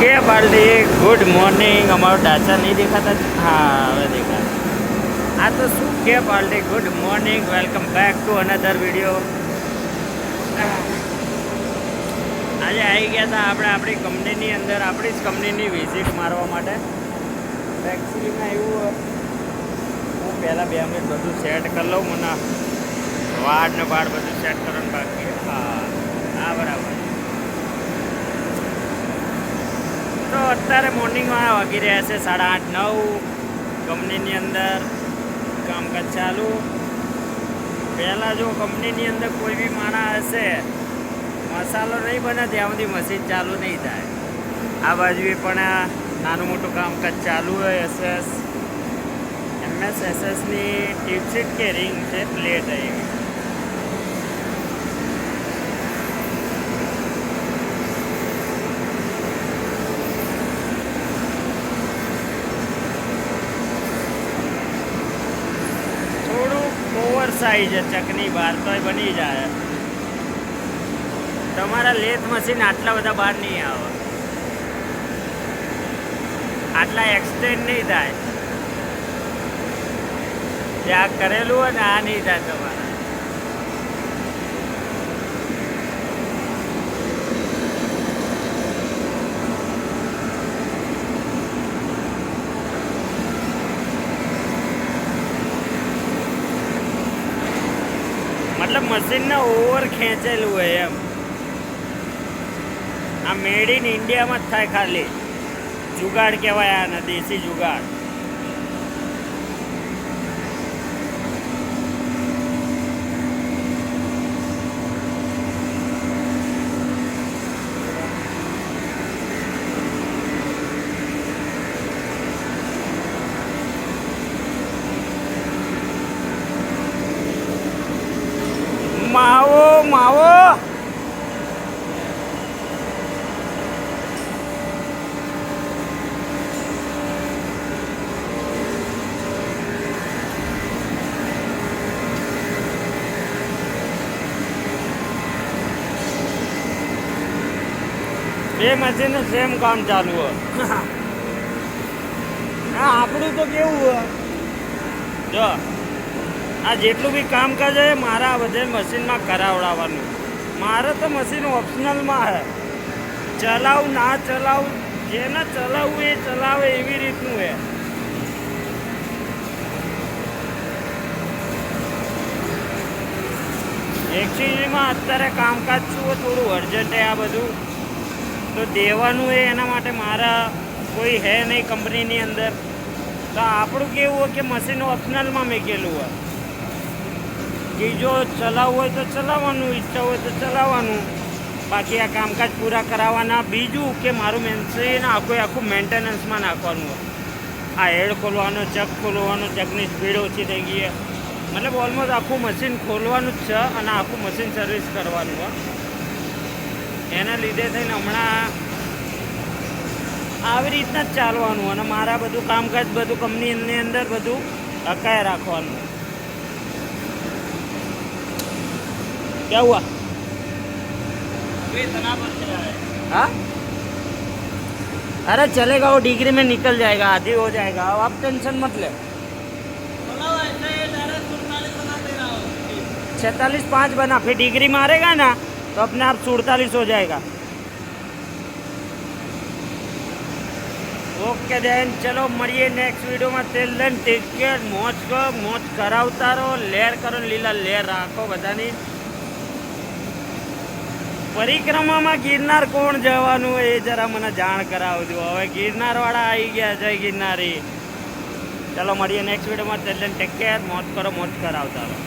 કે બાલડી good morning. અમારો ડાચા નહીં દેખાતા? હા, હવે દેખાય. આ તો શું કે બાલડી good morning, welcome back to another video. આજે આવી ગયા હતા આપણે આપણી કંપનીની અંદર, આપણી જ કંપનીની વિઝિટ મારવા માટે. એકચ્યુઅલીમાં એવું હું પહેલાં 2 મિનિટ બધું સેટ કરી લઉં. મને વાડ ને બાડ બધું સેટ કરવાનું બાકી. હા બરાબર. તો અત્યારે મોર્નિંગમાં વાગી રહ્યા છે 8:30-9. કંપનીની અંદર કામકાજ ચાલુ. પહેલાં જો કંપનીની અંદર કોઈ બી માણસ હશે, મસાલો નહીં બને ત્યાં સુધી મશીન ચાલુ નહીં થાય. આ બાજુએ પણ નાનું મોટું કામકાજ ચાલુ હોય. એસએસની ટીપસીટ કે રિંગ છે, પ્લેટ એવી. ઓવર સાઈઝ ચકની બહાર તો બની જાય. તમારા લેથ મશીન આટલા બધા બહાર નહીં આવે, આટલા એક્સટેન્ડ નહીં થાય. ત્યાં કરેલું હોય ને આ નહીં થાય તમારા. મતલબ મશીનને ઓવર ખેંચેલું હોય એમ. આ મેડ ઇન ઇન્ડિયામાં જ થાય, ખાલી જુગાડ કહેવાય આને, દેશી જુગાડ. માવો 2 મશીનનું સેમ કામ ચાલુ હોય. આપણું તો કેવું હોય, જો આ જેટલું બી કામકાજ છે મારા બધે મશીનમાં કરાવડાવવાનું. મારે તો મશીન ઓપ્શનલમાં છે. ચલાવું ના ચલાવું, જેને ચલાવવું એ ચલાવે એવી રીતનું છે. એકચ્યુઅલીમાં અત્યારે કામકાજ શું થોડું અર્જન્ટ આ બધું તો દેવાનું એ, એના માટે મારા કોઈ હે નહીં કંપનીની અંદર. તો આપણું કેવું હોય કે મશીન ઓપ્શનલમાં મેકેલું હોય કે જો ચલાવવું હોય તો ચલાવવાનું, ઈચ્છા હોય તો ચલાવવાનું, બાકી આ કામકાજ પૂરા કરાવવાના. બીજું કે મારું મશીન આખું મેન્ટેનન્સમાં નાખવાનું હોય. આ હેડ ખોલવાનો, ચક ખોલવાનો, ચકની સ્પીડ ઓછી થઈ ગઈ. મતલબ ઓલમોસ્ટ આખું મશીન ખોલવાનું જ છે અને આખું મશીન સર્વિસ કરવાનું હોય. એના લીધે થઈને હમણાં આવી રીતના જ ચાલવાનું. અને મારા બધું કામકાજ બધું કંપનીની અંદર બધું અકાય રાખવાનું. क्या हुआ? हाँ, अरे चलेगा, वो डिग्री में निकल जाएगा, आधी हो जाएगा. अब आप टेंशन मत ले. 46.5 बना, फिर डिग्री मारेगा ना तो अपने आप 47 हो जाएगा. ओके देन, चलो મળીએ નેક્સ્ટ વિડીયોમાં. તેલ દેન ટેક કેર, મોજ કરાવતા રહો, લેર કરો, લીલા લેર રાખો બધાની. પરિક્રમામાં ગિરનાર કોણ જવાનું એ જરા મને જાણ કરાવજો. હવે ગિરનારવાળા આવી ગયા, જય ગિરનારી. ચલો મળીએ નેક્સ્ટ વિડીયોમાં. તેલ દેન ટેક કેર, મોજ કરો, મોજ કરાવતા રહો.